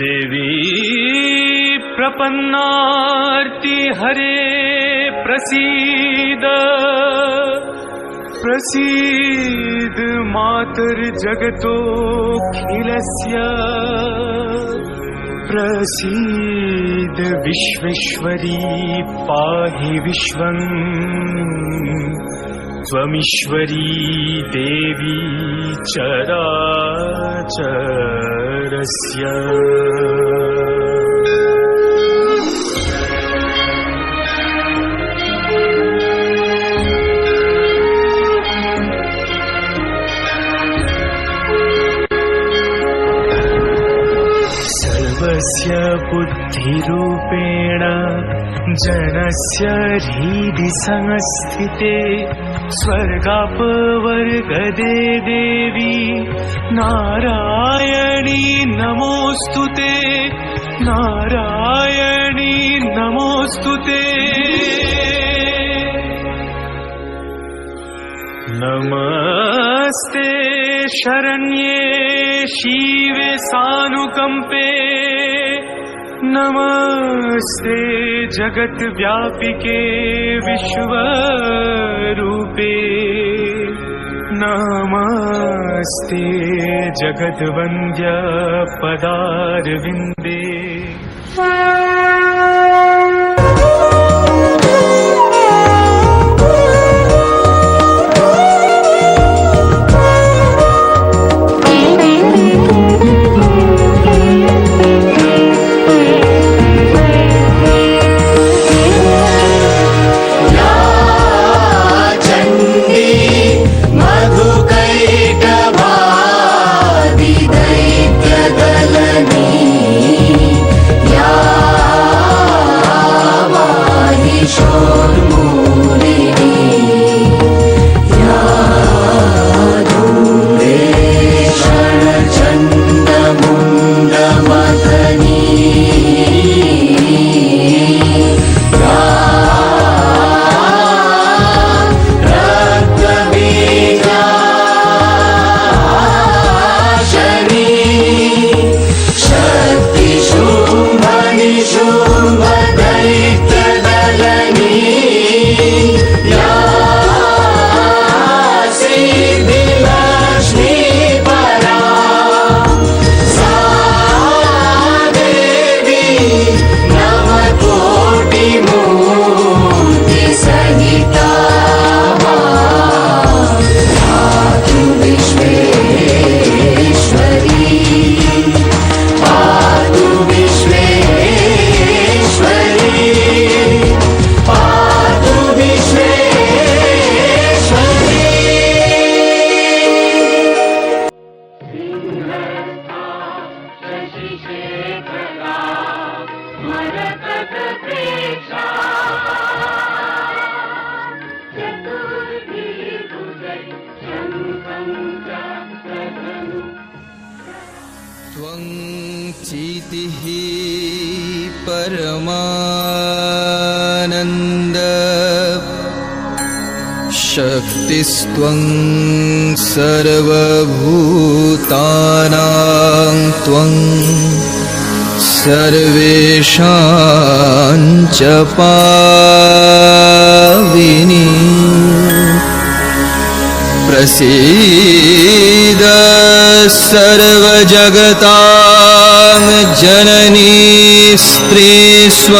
देवी प्रपन्नार्ति हरे प्रसीद प्रसीद मातर्जगतोऽखिलस्य प्रसीद विश्वेश्वरी पाहि विश्वम् त्वमीश्वरी देवी चराचरस्य। सर्वस्य बुद्धिरूपेण जनस्य हृदि संस्थिते स्वर्गापवर्गदे देवी नारायणी नमोस्तुते नारायणी नमोस्तुते। नमस्ते शरण्ये शिवे सानुकंपे नमस्ते जगद्व्यापिके विश्वरूपे नमस्ते जगद्वन्द्य पदारविन्दे। त्वं चितिः परमानन्द शक्तिस्त्वं सर्वभूतानां त्वं सर्वेषां च पाविनी प्रसीद सर्वजगतां जननी स्त्रीस्वरूपिणी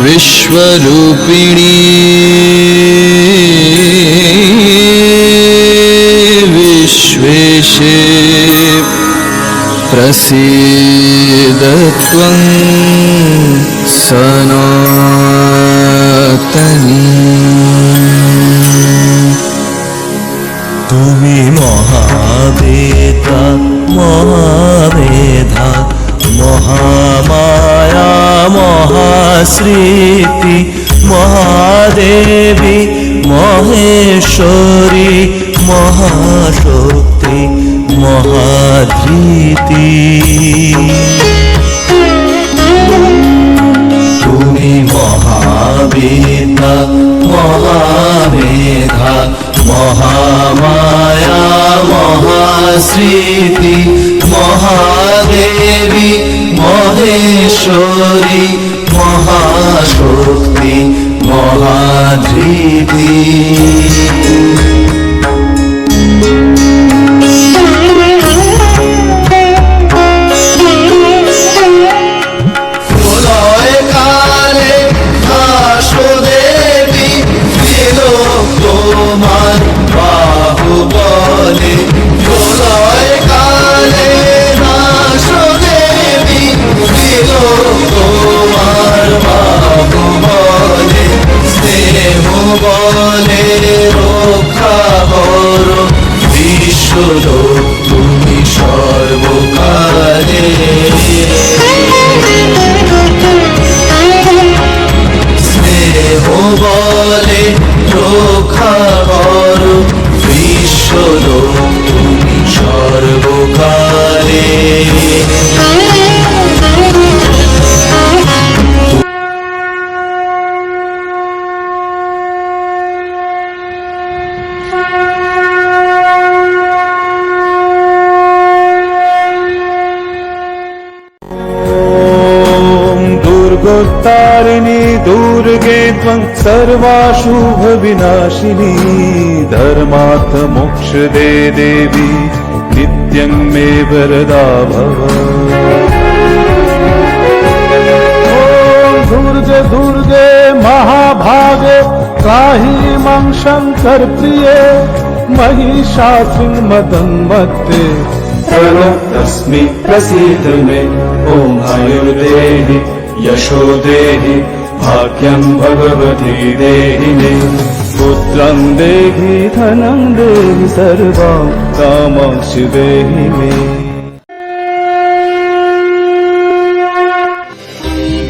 विश्वरूपिणी विश्वेशे प्रसीद त्वं सनातनी। তুমি মহাবেদা মহামেধা মহামায়া মহাস্মৃতি মহাদেবী মহেশ্বরী মহাশক্তি মহাধৃতি। তুমি মহামেধা মহামায়া মহাস্মৃতি মহাদেবী মহেশ্বরী মহাশক্তি মহাধৃতি প্রলয়কালে ভাসুদেবী তিলক তোমার বাহুবলে প্রলয়কালে ভাসুদেবী তিলক তোমার বাহুবলে স্নেহ বলে রক্ষা করো বিশ্বলোক তুমি সর্বকালে স্নেহ বলে রক্ষা করো বিশ্বলোক তুমি সর্বকালে दुर्गोत्तारिणी दुर्गे त्वं सर्वाशुभविनाशिनी धर्मार्थ मोक्षदे देवी नित्यं मे वरदा भव ॐ दुर्गे दुर्गे महाभागे त्राहि मां शङ्कर प्रिये महिषासुरमदन्मत्ते तस्मै प्रसीद मे ॐ आयुर्देहि यशो देहि भाग्यं भगवती देहि मे पुत्रं देहि धनं देहि सर्वं कामांसि देहि मे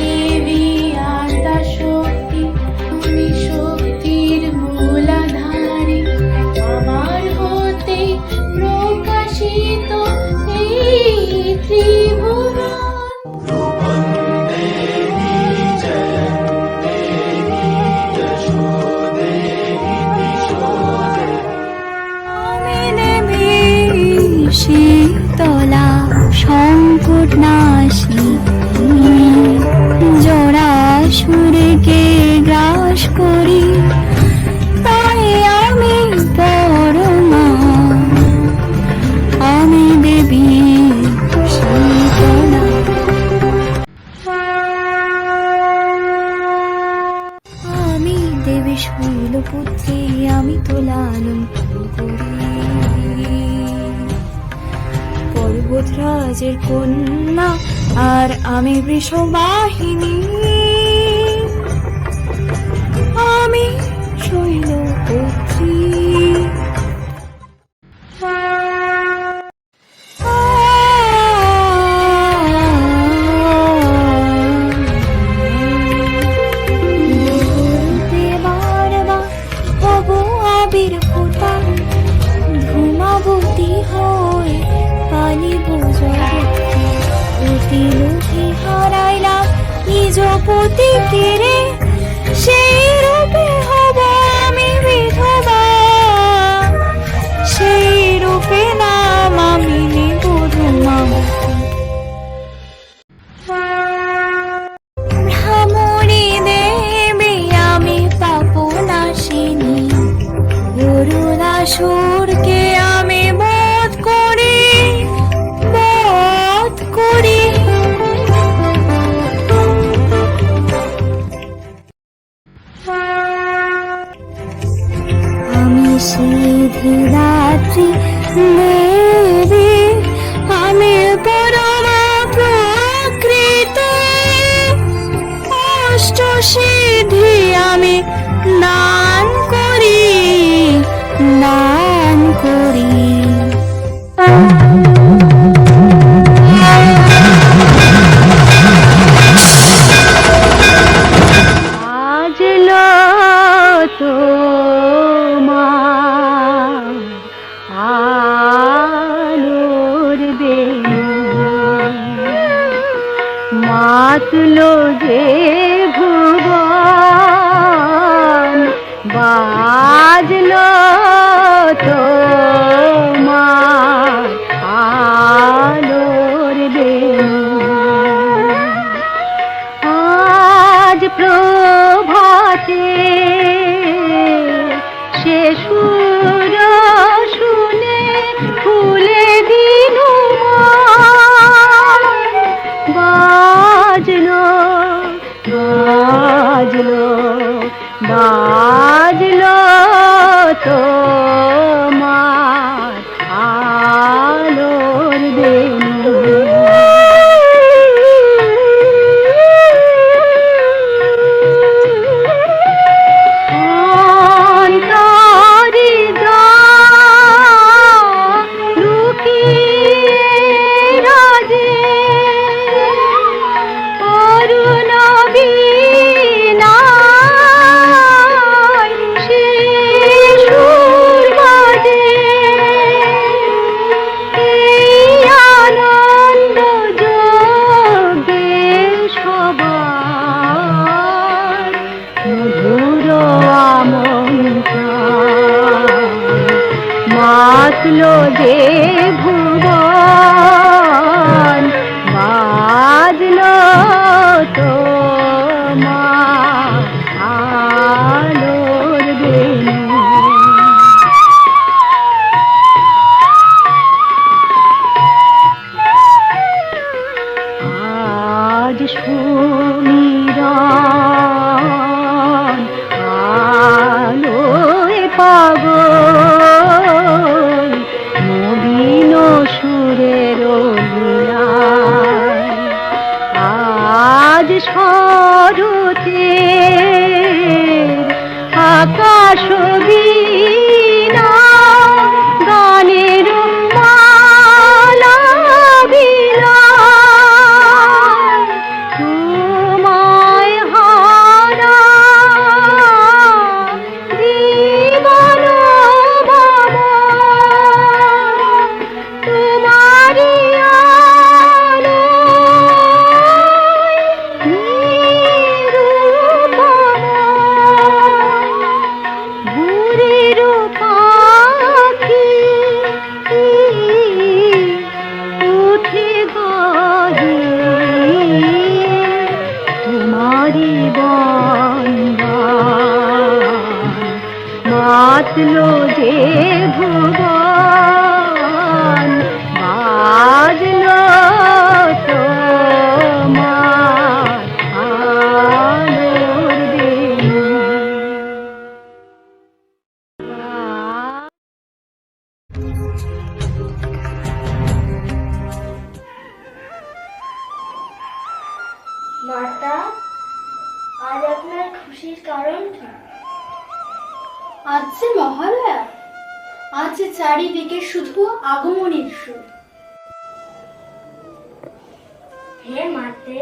দেবী আদ্যা শক্তি আমি শক্তির মূলাধারী আমার হতে প্রকাশিত এই ত্রিভুবন শীতলা সংকট নাশী জরাসুরকে গ্রাস করি তাই আমি পরমা আমি দেবী শীতলা আমি দেবী শৈলপুত্রী আমি তো লালন করি পর্বতরাজের কন্যা আর আমি বৃষবাহিনী আমি শৈলপুত্রী আবির্ভূতা ধূমাবতী হয়ে পালিব জগৎকে অতি লোভে হারাইলাম নিজ পতিকে রে সেই রূপে হব আমি বিধবা সেই রূপে নাম আমি নেব ধূমাবতী ভ্রমণী দেবী আমি পাপ নাশিনী অরুণাসুরকে আমি বধ করি আমি সিদ্ধিদাত্রী দেবী আমি পরমা প্রকৃতি অষ্ট সিদ্ধি আমি দান করি আজ তোমার আলোর বেণী মাতলো যে ভুবন বাজলো তোমার আলোর বেণু আজ প্রভাতে সে সুর শুনে ফুলে দিনু বাজলো বাজলো বাজলো তোমার আলোর বেণু অন্তরে লুকিয়ে রাজে অরুণ বীণায় সে সুর বাজে এই আনন্দ যোগে সবার মধুর আমন্ত্রণ মাতলো যে ভুবন বাজলো তোমার আলোর বেণু আজ সুমিরন আলোয় পাগল নবীন সুরের লীলায় আজ শরতের আকাশ বীণা গানের মালা বিলায় তোমায় হারা জীবন বাবা তোমারি আলোয় ভোরের পাখি উঠে গাহে তোমারি বন্দন মাতলো যে ভুবন বাজলো তোমার আলোর বেণু মাতা, আজ আপনার খুশির কারণ কি? আজ যে মহালয়া, আজ যে চারিদিকে শুধু আগমনীর সুর। হে মাতে,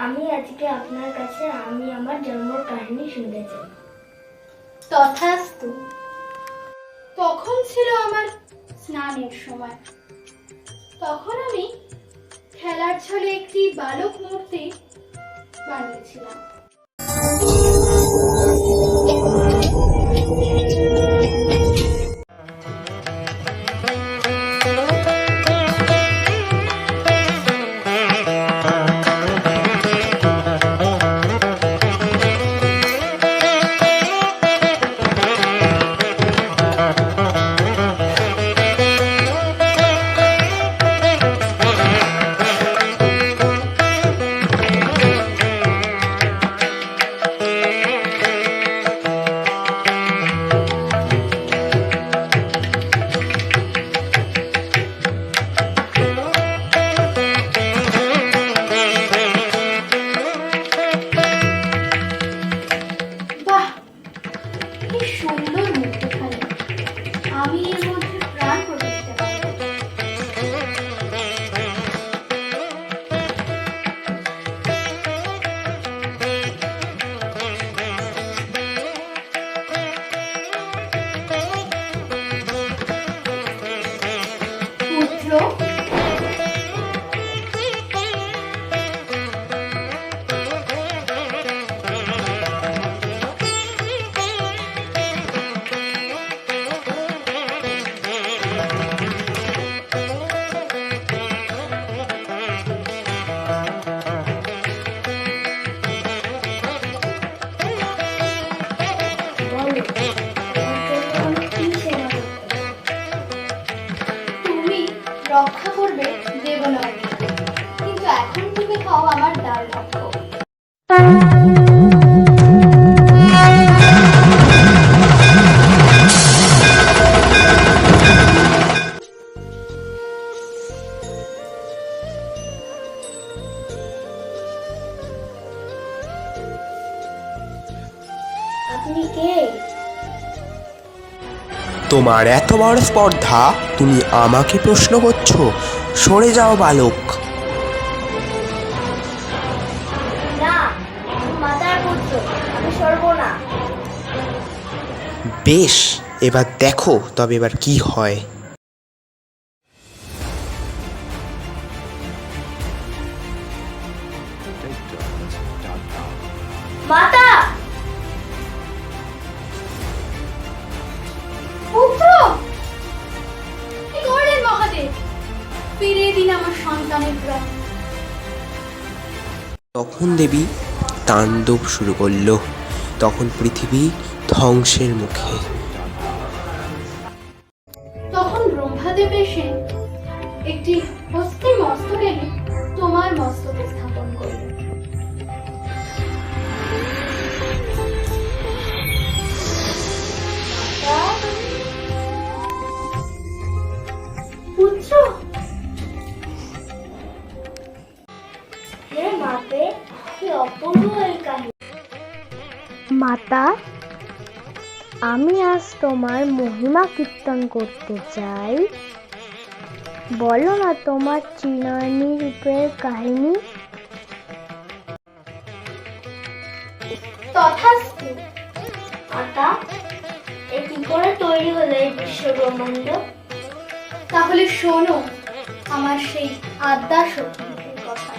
আমি আজকে আপনার কাছে আমার জন্মের কাহিনী শুনতে চাই। তথাস্তু। তখন ছিল আমার স্নানের সময়। তখন আমি খেলার ছলে একটি বালক মূর্তি বানিয়েছিলাম। দেব না, কিন্তু এখন তুমি খাও আমার ডাল ভাত। আপনি কে? তোমার এত বড় স্পর্ধা, তুমি আমাকে প্রশ্ন করছো? সরে যাও বালক। না, মাতার পুত্র, আমি সরব না। বেশ, এবার দেখো তবে এবার কি হয়। মাতা! পুত্র! কি করলেন মহাদেব? ফিরিয়ে দিন আমার সন্তানের প্রাণ। তখন দেবী তাণ্ডব শুরু করলো। তখন পৃথিবী ধ্বংসের মুখে। তখন ব্রহ্মাদেব এসে একটি হস্তির মস্তক এনে তোমার মস্তকে স্থাপন করলেন। পুত্র! হে মাপে, কি অপূর্ব এই কাহিনী। মাতা, আমি আজ তোমার মহিমা কীর্তন করতে চাই। বলো না তোমার চিনয়নী রূপের কাহিনী। তথাস্তু। মাতা, এ কি করে তৈরি হলো এই বিশ্ব ব্রহ্মাণ্ড? তাহলে শোনো আমার সেই আদ্যা শক্তির কথা।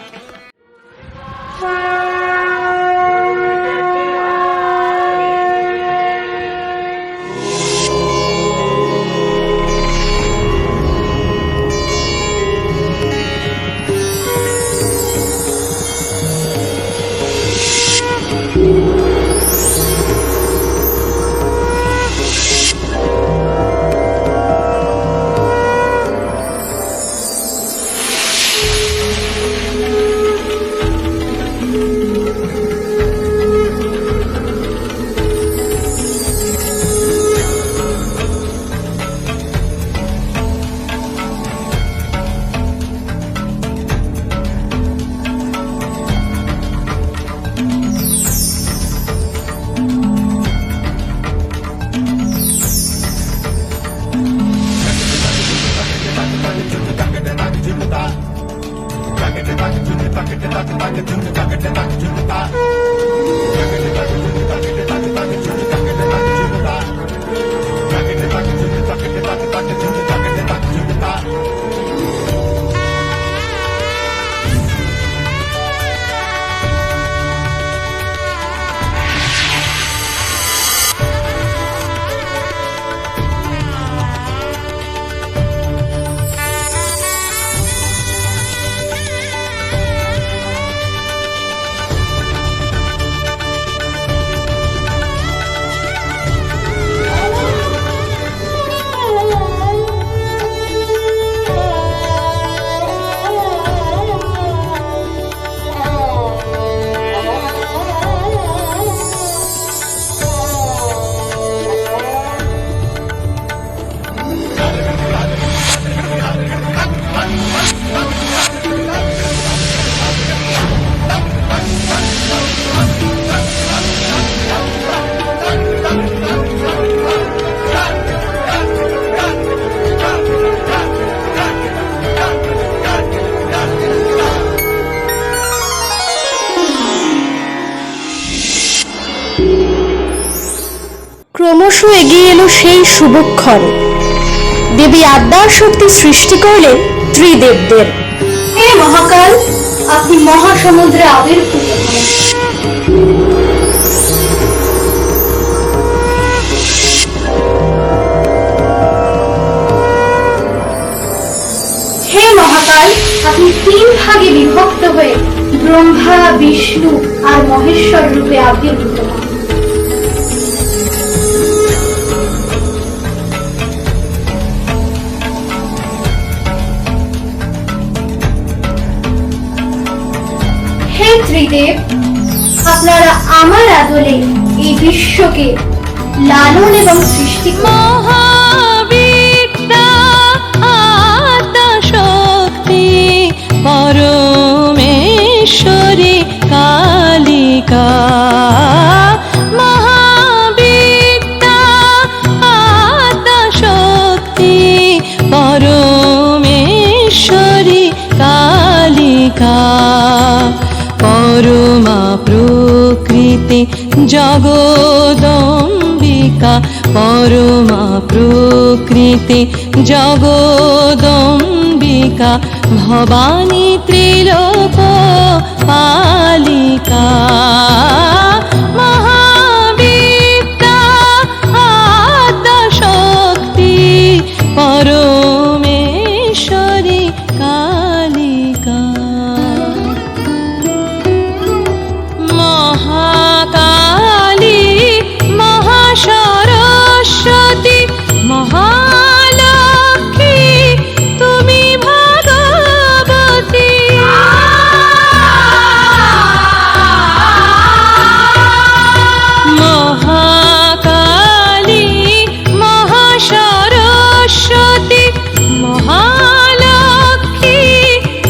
ক্রমশ এগিয়ে এলো সেই শুভক্ষণ। দেবী আদ্যার শক্তি সৃষ্টি করলেন ত্রিদেবদের। হে মহাকাল, আপনি মহাসমুদ্রে আবির্ভূত হন। হে মহাকাল, আপনি 3 ভাগে বিভক্ত হয়ে ব্রহ্মা, বিষ্ণু আর মহেশ্বর রূপে আবির্ভূত হন। ত্রিদেব, আপনারা আমার আদলে এই বিশ্বকে লালন এবং সৃষ্টি মহাবিদ্যা আত্মা শক্তি পরমেশ্বরী কালিকা। মহাবিদ্যা আত্মা শক্তি পরমেশ্বরী কালিকা। পরমা প্রকৃতি জগদম্বিকা। পরমা প্রকৃতি জগদম্বিকা। ভবানী ত্রিলোক পালিকা। মহাবিদ্যা আদ্যা শক্তি পরমেশ্বরী কালিকা। মহাকালী মহাসরস্বতী মহালক্ষ্মী তুমি ভগবতী। মহাকালী মহাসরস্বতী মহালক্ষ্মী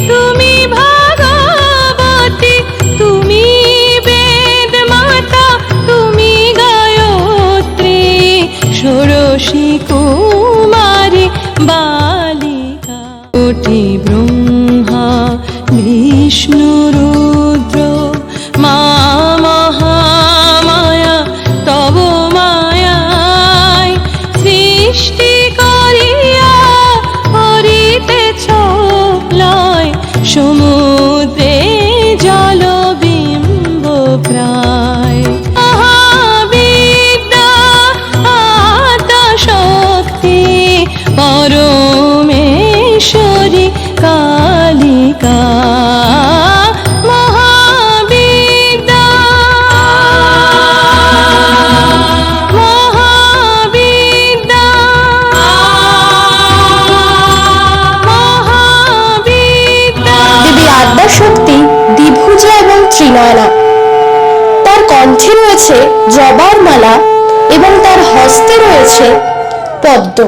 তুমি ভগবতী। তুমি বেদ মাতা তুমি গায়ত্রী ষোড়শী কুমারী বালিকা। কোটি ব্রহ্মা বিষ্ণু রুদ্র মা মহামায়া তব মায়ায় সৃষ্টি করিয়া করিতেছ লয়। সমুদ্রে জল বিম্ব প্রায়। মহাবিদ্যা আদ্যা শক্তি পরমেশ্বরী কালিকা। মহাবিদ্যা মহাবিদ্যা মহাবিদ্যা। দেবী আদ্যা শক্তি দ্বিভুজা এবং ত্রিনয়না। তার কণ্ঠে রয়েছে জবার মালা এবং তার হস্তে রয়েছে পদ্ম।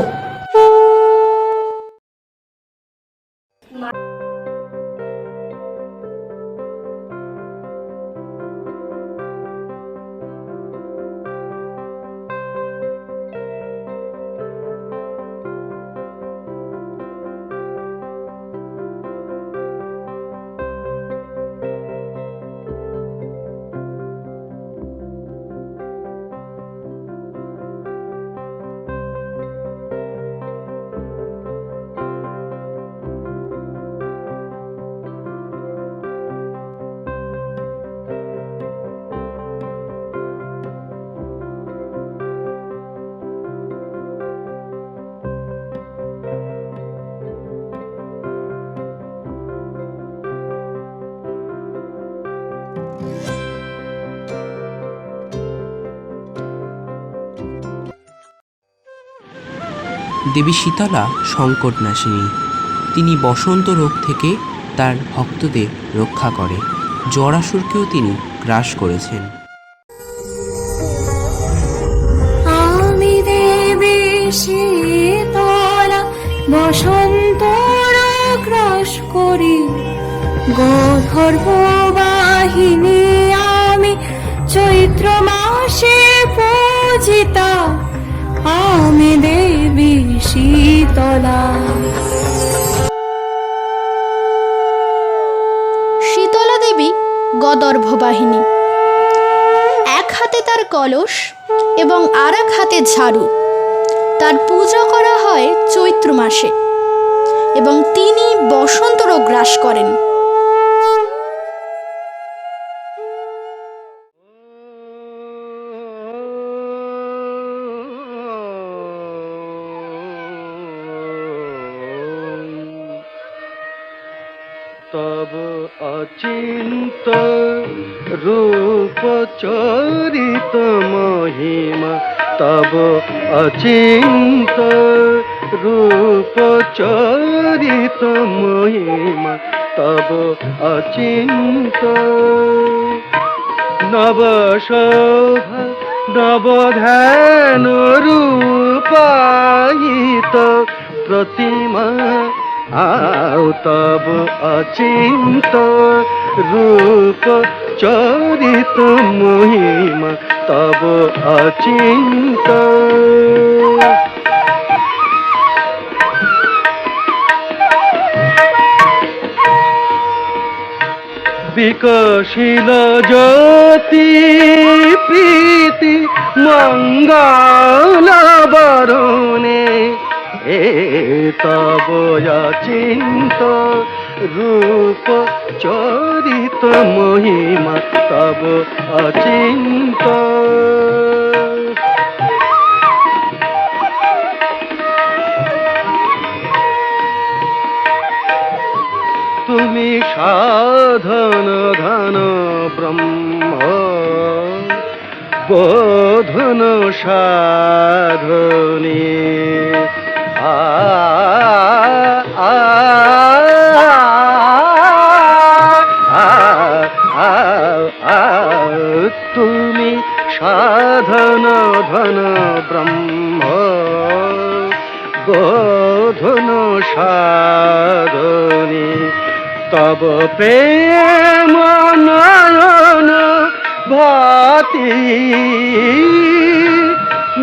দেবী শীতলা সংকটনাশিনী। তিনি বসন্ত রোগ থেকে তার ভক্তদের রক্ষা করে। জরাসুরকেও তিনি গ্রাস করেছেন। আমি দেবী শীতলা বসন্ত গ্রাস করি। গর্ভ বাহিনী আমি চৈত্র মাসে পূজিতা। আমি দেবী শীতলা। শীতলা দেবী গদর্ভবাহিনী। এক হাতে তার কলস এবং আর এক হাতে ঝাড়ু। তার পূজা করা হয় চৈত্র মাসে এবং তিনি বসন্ত রোগ গ্রাস করেন। তব অচিন্ত রূপ চরিত মহিমা। তব অচিন্ত রূপ চরিত মহিমা তব অচিন্ত। নব শোভা নব ধ্যান রূপায়িত প্রতিমা আও তব অচিন্ত। রূপ চরিত মহিমা তব অচিন্ত। বিকশিল জ্যোতি প্রীতি মঙ্গল বরণে এ তব অচিন্ত। রূপ চরিত মহিমা তব অচিন্ত। তুমি সাধন ধন ব্রহ্ম বোধন সাধনে আ আ তুমি সাধন ধন ব্রহ্ম বোধন সাধনে তব প্রেম নয়ন ভাতি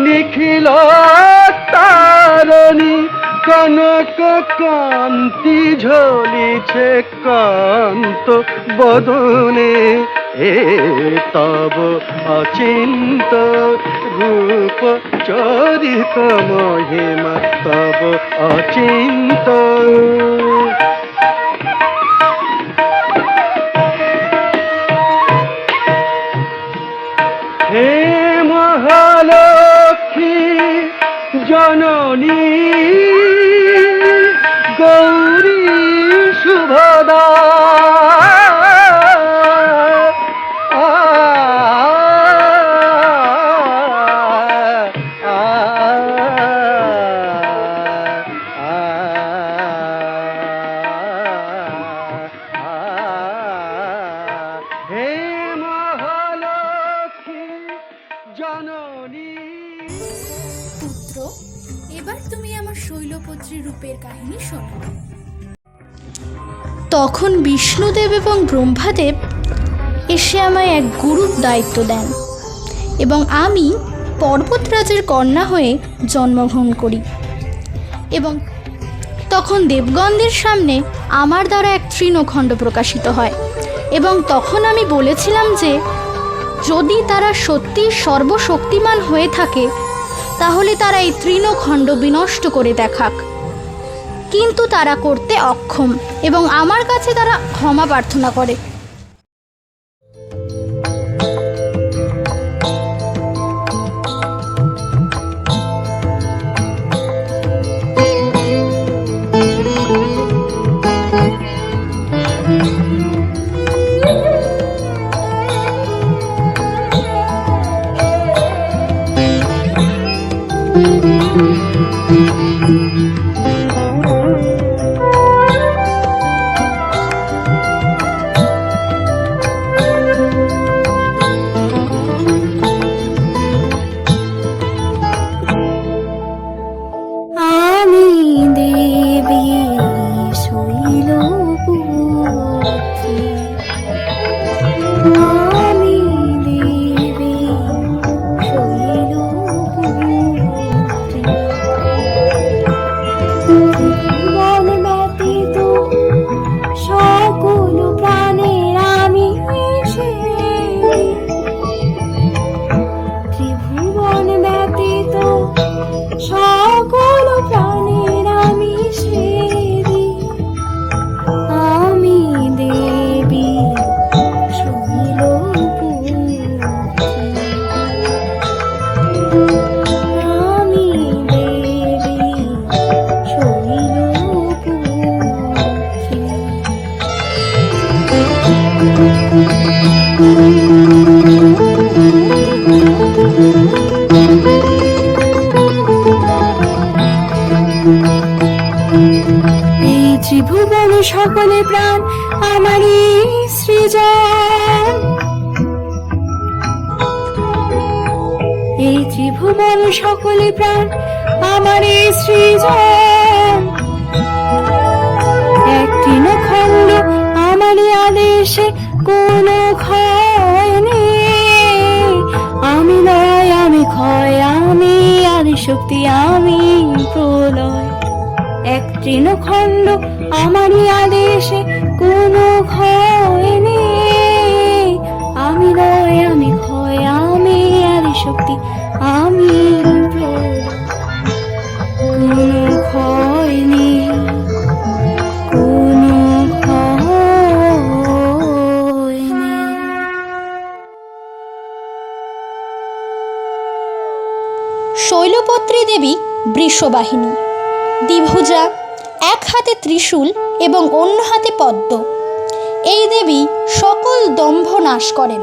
নিখিল তারণী কনক কান্তি ঝলিছে কান্ত বদনে এ তব অচিন্ত। রূপ চরিত মহিমা তব অচিন্ত। হে মহালক্ষ্মী জননী গৌরী শুভদা পুত্র, এবার তুমি আমার শৈলপুত্রী রূপের কাহিনী শোনো। তখন বিষ্ণুদেব এবং ব্রহ্মাদেব এসে আমায় এক গুরুর দায়িত্ব দেন এবং আমি পর্বতরাজের কন্যা হয়ে জন্মগ্রহণ করি। এবং তখন দেবগণদের সামনে আমার দ্বারা এক তৃণখণ্ড প্রকাশিত হয় এবং তখন আমি বলেছিলাম যে যদি তারা সত্যি সর্বশক্তিমান হয়ে থাকে তাহলে তারা এই তৃণখণ্ড বিনষ্ট করে দেখাক। কিন্তু তারা করতে অক্ষম এবং আমার কাছে তারা ক্ষমা প্রার্থনা করে। আমারই সৃজন। এই ত্রিভুবন সকলে প্রাণ আমারই সৃজন। একটি খণ্ড আমারই আদেশে কোনো ক্ষয় নেই। আমি নয়, আমি ক্ষয়, আমি আদি শক্তি, আমি প্রলয়। এক তৃণখণ্ড আমারই আদেশে কোনো ক্ষয় নেই। আমি নয়, আমি ক্ষয়, আমি আদি শক্তি, আমি প্রলয়। কোনো ক্ষয় নেই, কোনো ক্ষয় নেই। শৈলপত্রী দেবী বৃষবাহিনী, দ্বিভুজা, এক হাতে ত্রিশূল এবং অন্য হাতে পদ্ম। এই দেবী সকল দম্ভ নাশ করেন।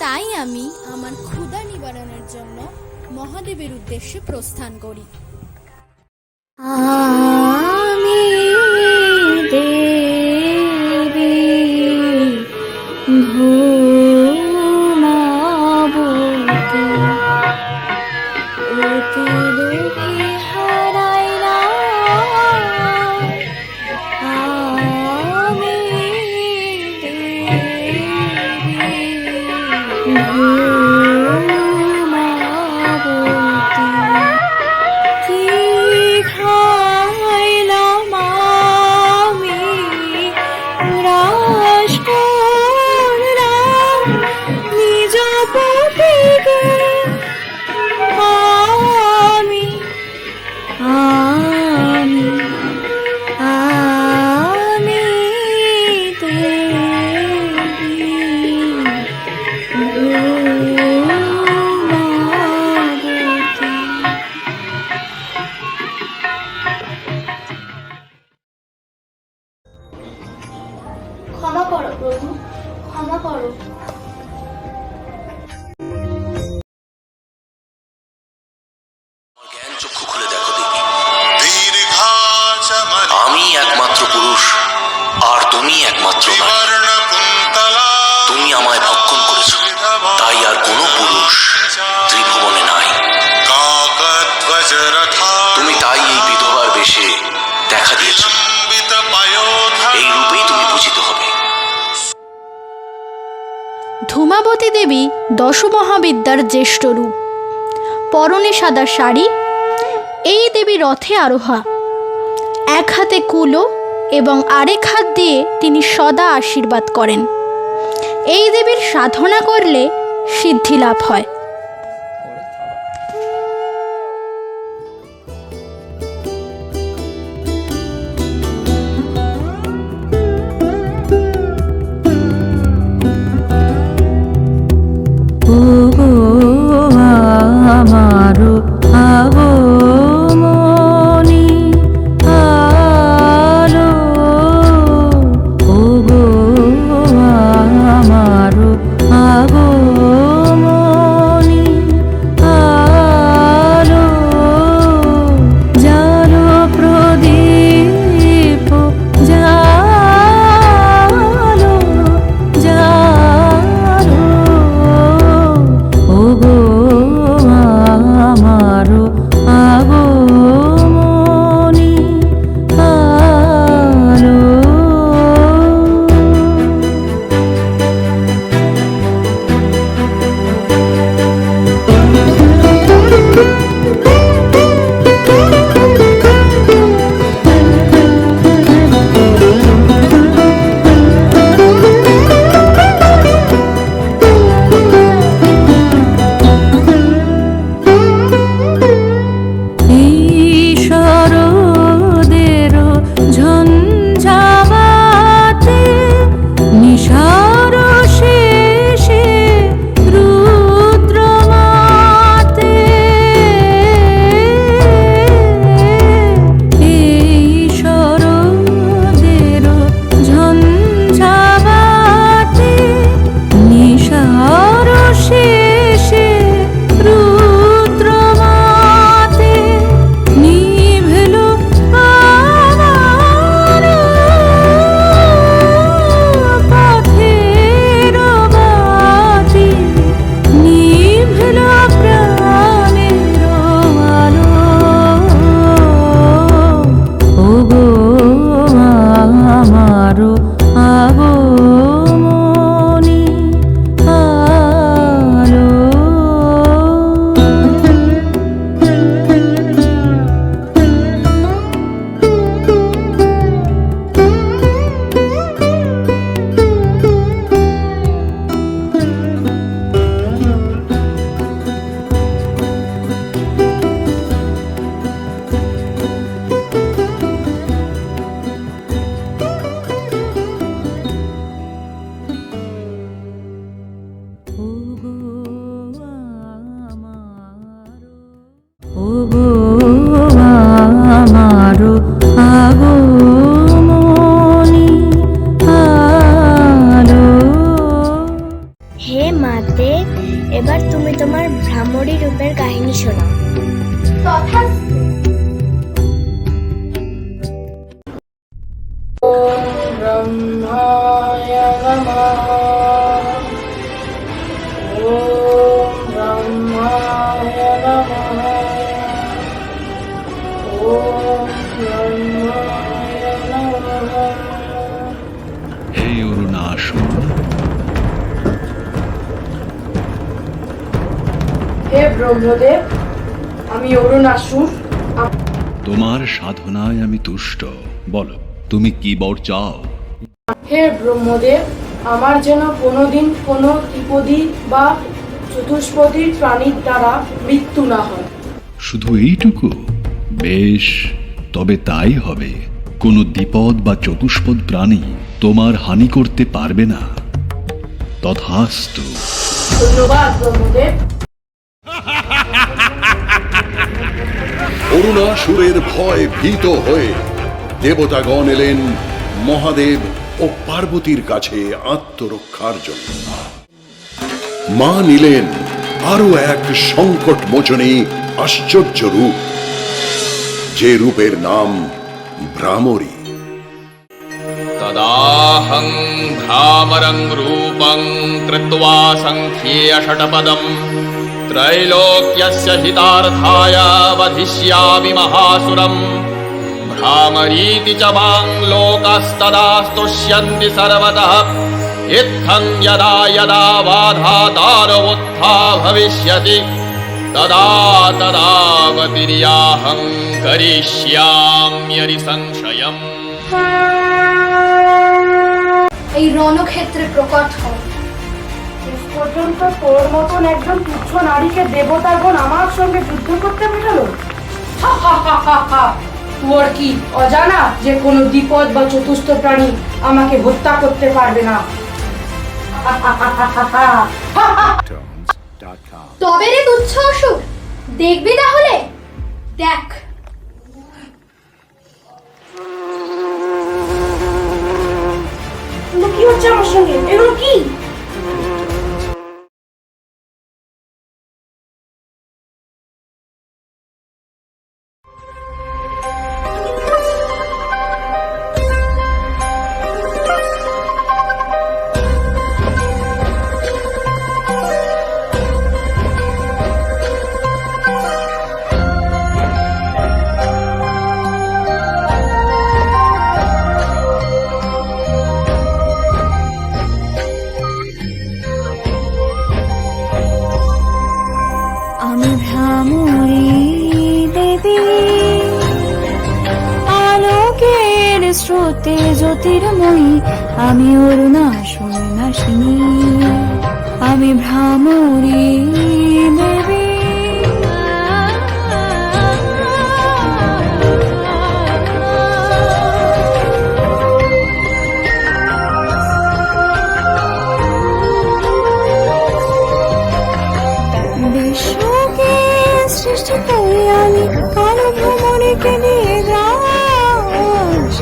তাই আমি আমার ক্ষুধা নিবারণের জন্য মহাদেবের উদ্দেশ্যে প্রস্থান করি। আমি দেবী ধূমাবতী, অতি লোভে হারাইলাম। আমি দেবী ধূমাবতী, কি খা ক্ষমা করো প্রভু, ক্ষমা করো। জ্ঞান চক্ষু খুলে দেখো দেবী, আমি একমাত্র পুরুষ আর তুমি একমাত্র নারী। তুমি আমায় ভক্ষণ করেছো, তাই আর কোনো পুরুষ ত্রিভুবনে নাই। তুমি তাই এই বিধবার বেশে দেখা দিয়েছ, এই রূপেই তুমি পূজিত হবে। ধূমাবতী দেবী দশমহাবিদ্যার জ্যেষ্ঠ রূপ। পরনে সাদা শাড়ি, এই দেবী রথে আরোহা। এক হাতে কুলো এবং আরেক হাত দিয়ে তিনি সদা আশীর্বাদ করেন। এই দেবীর সাধনা করলে সিদ্ধি লাভ হয়। আমারো আগমনী আলো, ওগো আমারো আগমনী আলো, জালো প্রদীপ জালো জালো, ওগো আমারো আগমনী আলো। ঈশ্বরদের ঝঞ্ঝাবাতে নিশার শেষে রুদ্রমাতে, ঈশ্বরদের ঝঞ্ঝাবাতে নিশার শেষে রুদ্রমাতে, নিভল আমার পথের বাতি, নিভল প্রাণের আলো, ওগো আমারো আগমনী আলো। ওগো আমারো আগমনী আলো। হে মাতে, এবার তুমি তোমার ভ্রামরী রূপের কাহিনী শোনাও। তথাস্তু। ব্রহ্মায় নমঃ। ওম ব্রহ্মায় নমঃ। ওম ব্রহ্মায় নমঃ। হে অরুণাসুর, হে ব্রহ্মদেব, আমি অরুণাসুর। তোমার সাধনায় আমি তুষ্ট। বলো, তুমি কি বর চাও? হে ব্রহ্মদেব, আমার যেন কোনোদিন কোনো ত্রিপদী বা চতুষ্পদী প্রাণীর দ্বারা মৃত্যু না হয়। শুধু এইটুকু? বেশ, তবে তাই হবে। কোনো দ্বিপদ বা চতুষ্পদ প্রাণী তোমার হানি করতে পারবে না। তথাস্তু। ধন্যবাদ ব্রহ্মদেব। অরুণাসুরের ভয় ভীত হয়ে দেবতাগণ এলেন মহাদেব ও পার্বতীর কাছে আত্মরক্ষার জন্য। মা নিলেন আরো এক সংকট মোচনী আশ্চর্য রূপ, যে রূপের নাম ভ্রামরী। তদাহং ভ্রামরং রূপং কৃত্বা সংখ্যেয় ষটপদম ত্রৈলোক্যস্য হিতার্থায় বধিষ্যামি মহাসুরম। ভ্রামරීতি চ মাং লোকাস্তদা స్తుষ্যন্তি সর্বতঃ ইত্থং যদা যদা বাধা দারবোত্থা ভবিষ্যতি তদা তদাবতির্যাহং করিষ্যাম্যরি সংশয়ম। এই রণক্ষেত্রে প্রকট হও। শেষ পর্যন্ত তোর মতন একজন তুচ্ছ নারীকে দেবতাগণ আমার সঙ্গে যুদ্ধ করতে পাঠালো? তোর কি অজানা যে কোনো দ্বিপদ বা চতুস্থ প্রাণী আমাকে হত্যা করতে পারবে না? তবে রে তুচ্ছ অসুর, দেখবি তাহলে? দেখ। কি হচ্ছে আমার সঙ্গে? এগুলো কি? আমি ভ্রামরী দেবী, আলোকের স্রোতে জ্যোতির্ময়ী, আমি অরুণাসুরনাশিনী। আমি ভ্রামরী দেবী। বিশ্বকে সৃষ্টি করে আমি কালো ভ্রমণীকে নিয়ে গ্রাস,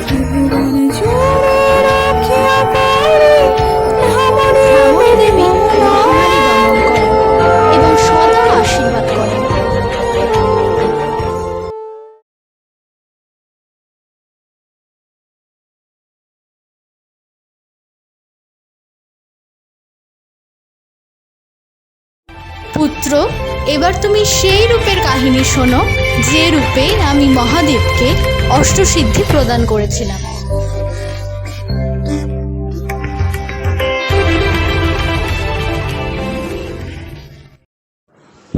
জীবন জুড়ে রাখিয়া পারি ভ্রামরী দেবী এবং সদা আশীর্বাদ করেন। পুত্র, এবার তুমি সেই রূপের কাহিনী শোনো যে রূপে আমি মহাদেবকে অষ্টসিদ্ধি প্রদান করেছিলাম।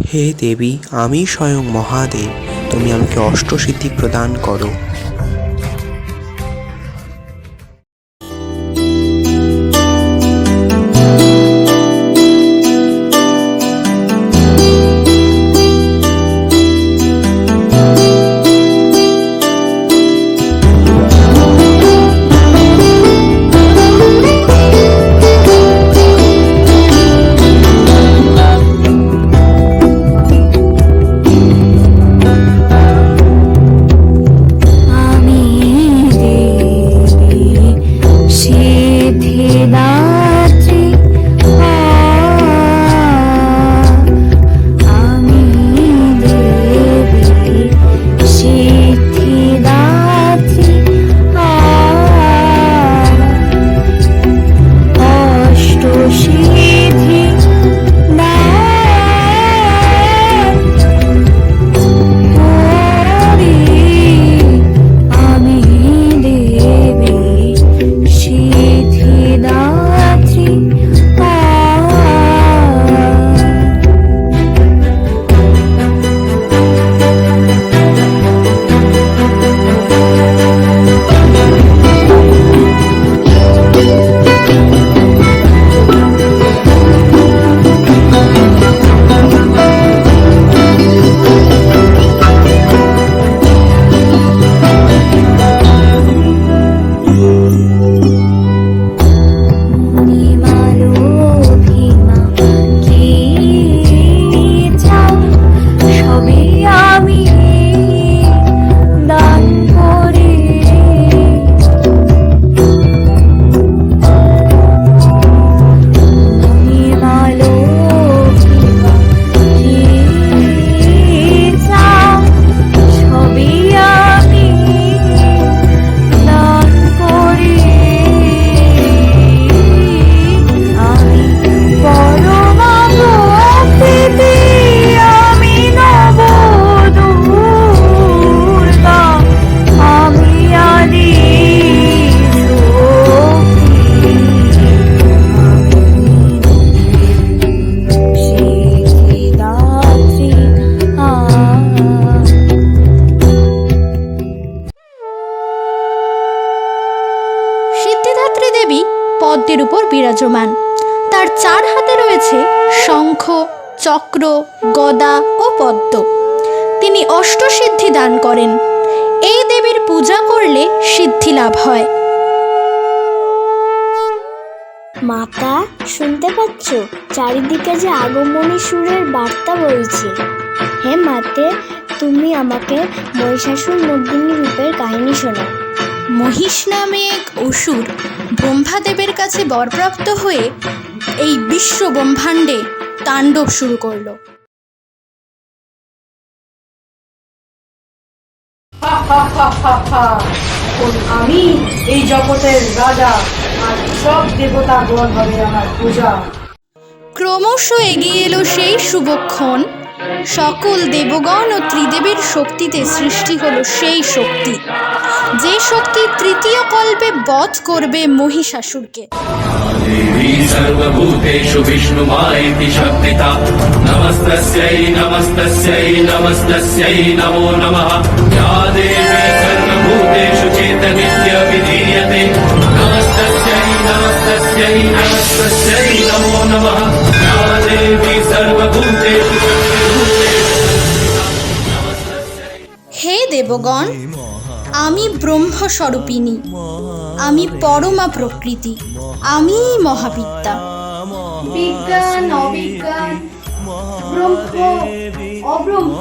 হে দেবী, আমি স্বয়ং মহাদেব, তুমি আমাকে অষ্টসিদ্ধি প্রদান করো। জগদ্ধাত্রী দেবী পদ্মের উপর বিরাজমান। তার 4 হাতে রয়েছে শঙ্খ, চক্র, গদা ও পদ্ম। তিনি অষ্টসিদ্ধি দান করেন। এই দেবীর পূজা করলে সিদ্ধি লাভ হয়। মাতা, শুনতে পাচ্ছ? চারিদিকে যে আগমনী সুরের বার্তা বলছে। হে মাতে, তুমি আমাকে মহিষাসুর মর্দিনী রূপের কাহিনী শোনাও। মহিষ নামে এক অসুর ব্রহ্মাদেবের কাছে বরপ্রাপ্ত হয়ে এই বিশ্ব ব্রহ্মাণ্ডে তাণ্ডব শুরু করলো। আমি এই জগতের রাজা, আর সব দেবতাগণ হবে আমার পূজা। ক্রমশ এগিয়ে এলো সেই শুভক্ষণ। সকল দেবগণ ও ত্রিদেবীর শক্তিতে সৃষ্টি হলো সেই শক্তি, যে শক্তি তৃতীয় কল্পে বধ করবে মহিষাসুরকে। देवी सर्वभूतेषु विष्णुमायेति शक्तिता नमस्तस्यै नमस्तस्यै नमस्तस्यै नमो नमः या देवी सर्वभूतेषु चेतनित्य विधीयते नमस्तस्यै नमस्तस्यै नमस्तस्यै नमो नमः या देवी सर्वभूतेषु হে দেবগণ, আমি ব্রহ্মস্বরূপিণী, আমি পরমা প্রকৃতি, আমি মহাবিদ্যা। বিজ্ঞান, অবিজ্ঞান, ব্রহ্ম, অব্রহ্ম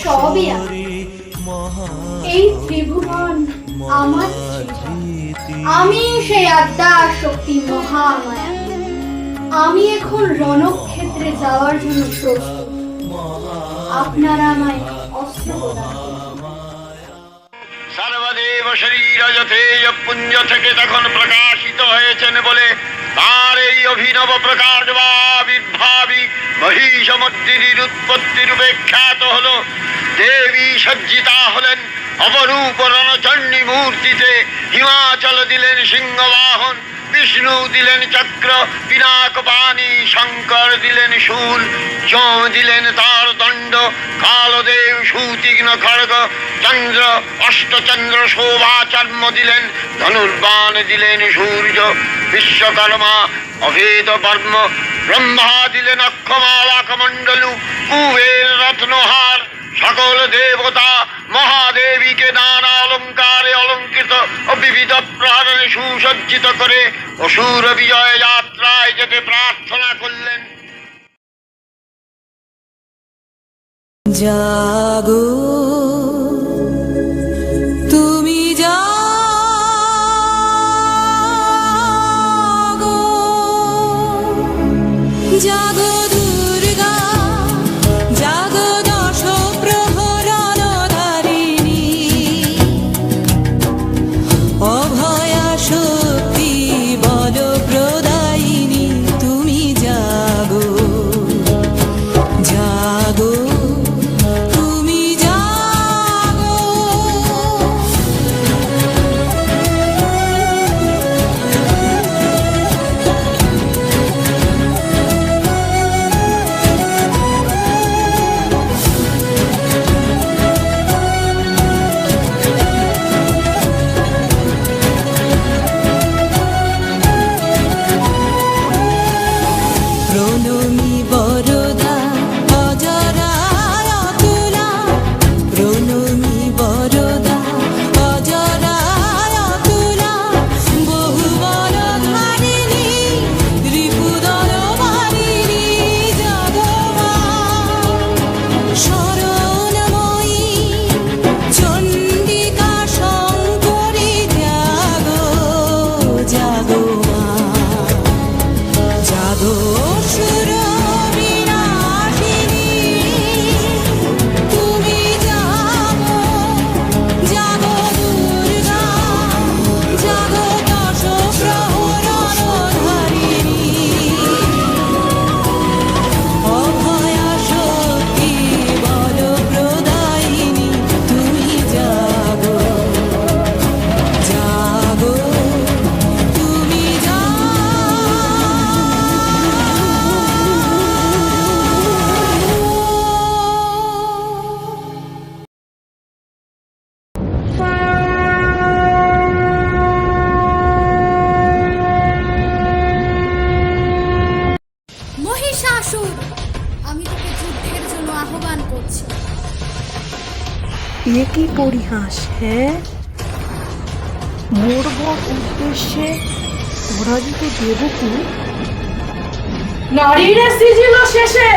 সবই আমি। এই ত্রিভুবন আমার সৃষ্টি। আমি সেই আদ্যার শক্তি মহামায়া। আমি এখন রণক্ষেত্রে যাওয়ার জন্য প্রস্তুত। আপনারা আমায় অস্ত্র প্রদান করুন। সর্বদেব শরীর যথেয় পুঞ্জ থেকে তখন প্রকাশিত হয়েছেন বলে তার এই অভিনব প্রকাশ বা আবির্ভাবী মহিষমর্দিনীর উৎপত্তি রূপে খ্যাত হল। দেবী সজ্জিতা হলেন অপরূপ রণচণ্ডী মূর্তিতে। হিমাচল দিলেন সিংহবাহন, বিষ্ণু দিলেন চক্র পিনাকপাণি, শঙ্কর দিলেন শূল, যম দিলেন তার দণ্ড, কালদেব সুতীক্ষ্ণ খড়গ, চন্দ্র অষ্টচন্দ্র শোভাচর্ম দিলেন, ধনুর্বাণ দিলেন সূর্য, বিশ্বকর্মা অভেদ বর্ম, ব্রহ্মা দিলেন অক্ষমালা কমণ্ডলু, কুবের রত্নহার। সকল দেবতা মহাদেবীকে নানা অলঙ্কারে অলঙ্কৃত ও বিবিধ প্রহরণে সুসজ্জিত করে অসুর বিজয় যাত্রায় যেতে প্রার্থনা করলেন। জাগো তুমি জাগো, জাগো দুর্গা, জাগো দশ প্রহরণ ধারিণী, অভয়া শক্তি বল প্রদায়িনী, তুমি জাগো, জাগো তুমি জাগো। এ কি পরিহাস, হ্যাঁ? মরবার উদ্দেশ্যে পরাজিত দেবকু নারীরে সিজিল শেষে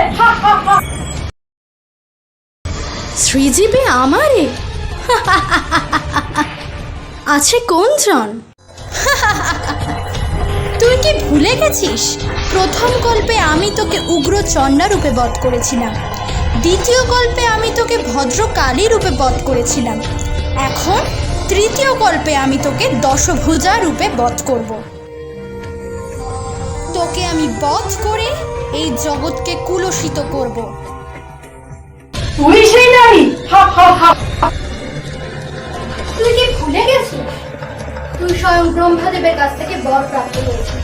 শ্রীজীবে আমারে আছে কোনজন? তুই কি ভুলে গেছিস প্রথম কল্পে আমি তোকে উগ্র চণ্ডা রূপে বধ করেছিলাম, দ্বিতীয় কল্পে আমি তোকে ভদ্রকালী রূপে বধ করেছিলাম, এখন তৃতীয় কল্পে আমি তোকে দশভুজা রূপে বধ করব। তোকে আমি বধ করে এই জগৎকে কুলসিত করব। তুই সেই নারী? তুই কি ভুলে গেছিস তুই স্বয়ং ব্রহ্মাদেবের কাছ থেকে বর প্রাপ্ত করেছিস?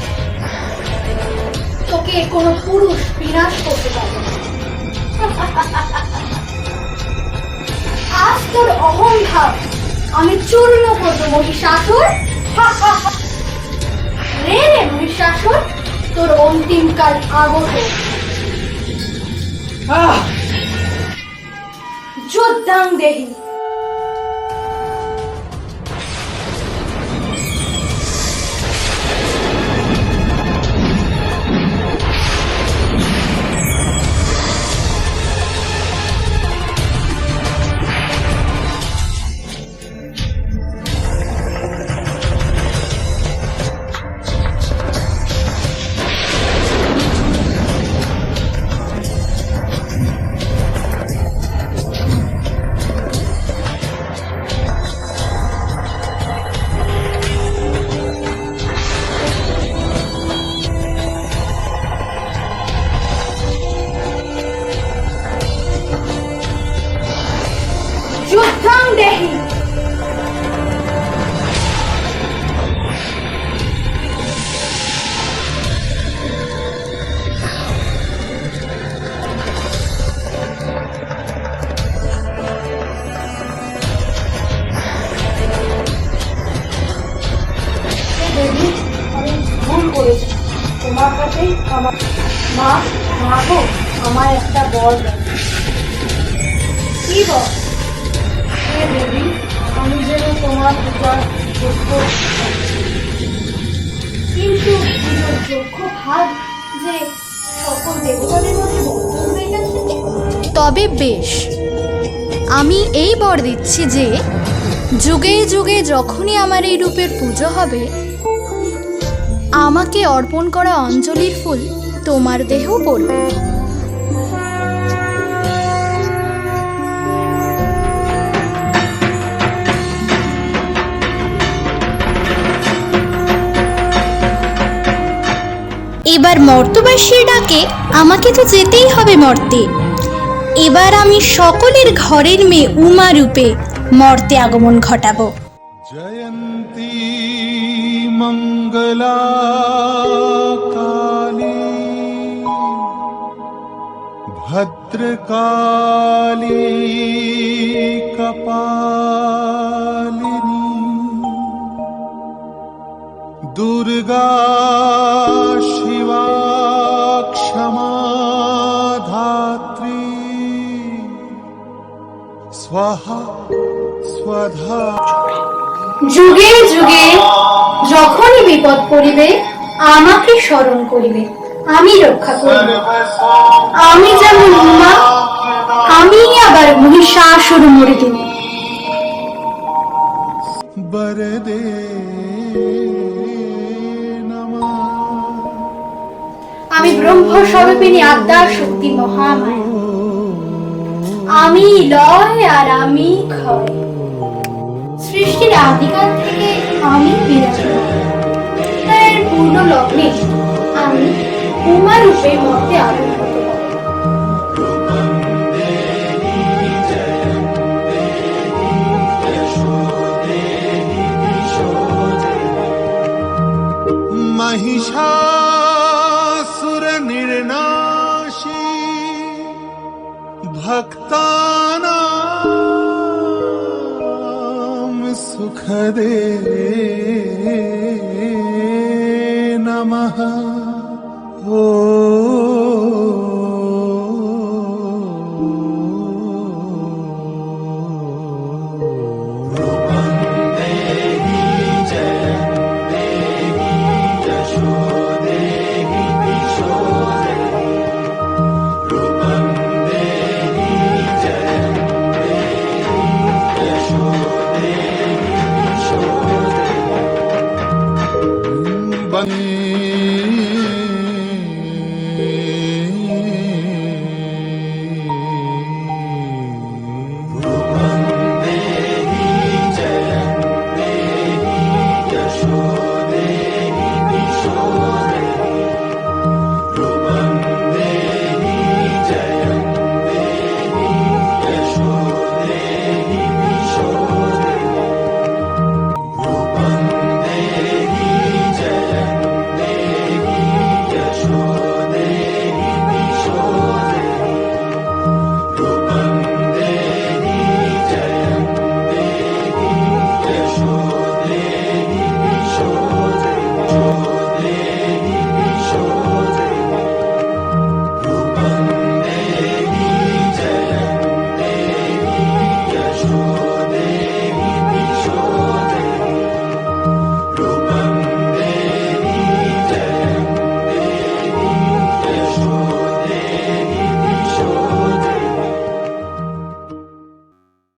তোকে কোনো পুরুষ বিনাশ করতে পারবে না। আজ তোর অহংভাব আমি চূর্ণ করবো মহিষাসুর। রে রে মহিষাসুর, তোর অন্তিমকাল আগত। যোদ্ধাং দেহি। যোদ্ধাং দেহি। ভুল করেছি, তোমার কাছেই আমার মা গো, আমার একটা বর দেয়। কি বল? দেবী, আমি যেন তোমার পূজার যোগ্য, কিন্তু পুজোর যোগ্য ভাগ যে সকল দেবতাদের মধ্যে বর্তন হয়ে গেছে। তবে বেশ, আমি এই বর দিচ্ছি যে যুগে যুগে যখনই আমার এই রূপের পুজো হবে, আমাকে অর্পণ করা অঞ্জলির ফুল তোমার দেহেও পড়বে। এবার মর্তবাসীর ডাকে আমাকে তো যেতেই হবে মর্তে। এবার আমি সকলের ঘরের মেয়ে উমা রূপে মর্তে আগমন ঘটাবো। জয়ন্তী মঙ্গলা কালী ভদ্রকালী কপালিনী দুর্গা শিবা ক্ষমা ধাত্রী স্বাহা স্বধা। যুগে যুগে যখনই বিপদ পড়িবে আমাকে স্মরণ করিবে, আমি রক্ষা করিব। আমি যেমন উমা, আমি আবার মহিষাসুর মর্দিনী। বরদে আমি ব্রহ্মস্বরূপিণী আদ্যার শক্তি মহামায়া। আমি লয় আর আমি ক্ষয়, সৃষ্টির আদিকাল থেকে আমি বিরাজমান। তাই পূর্ণ লগ্নে আমি উমা রূপে মর্তে আবির্ভূত হব। महिषासुर निर्नाशी भक्तानां सुखदे नमः। ओ বন্দে